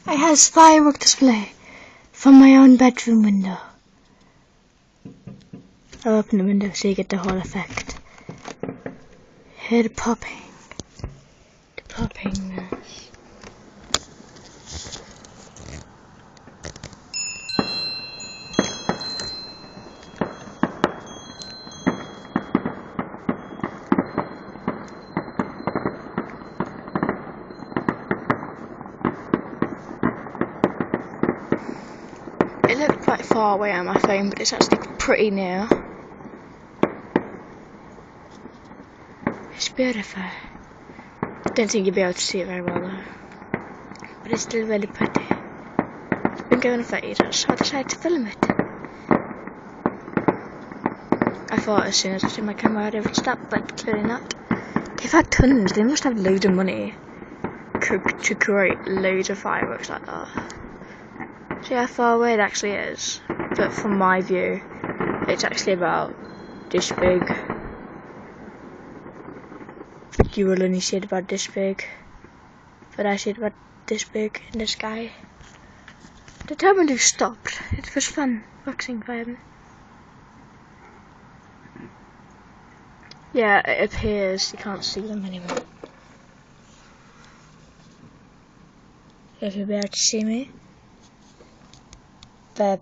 I has firework display from my own bedroom window. I'll open the window so you get the whole effect. Hear the popping. The poppingness. It looked quite far away on my phone, but it's actually pretty near. It's beautiful. Don't think you'll be able to see it very well though, but it's still really pretty. It's been going on for ages, so I decided to film it. I thought as soon as I turned my camera out it would stop, but clearly not. They've had tons, they must have loads of money to create loads of fireworks like that. See how far away it actually is, but from my view, it's actually about this big. You will only see it about this big, but I see it about this big in the sky. The time when they stopped, it was fun watching them. Yeah, it appears you can't see them anymore. If you'll be able to see me, but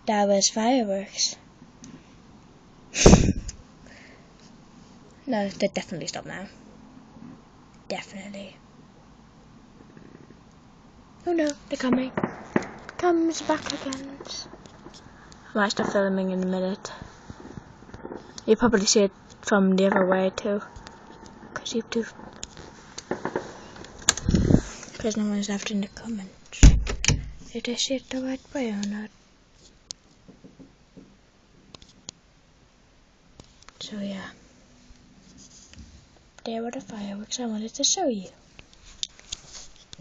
that was fireworks. No, they definitely stopped now. Definitely. Oh no, they're coming. Comes back again. I might stop filming in a minute. You'll probably see it from the other way too. Because no one's left in the comments. Did I see it the right way or not? So yeah. There were the fireworks I wanted to show you.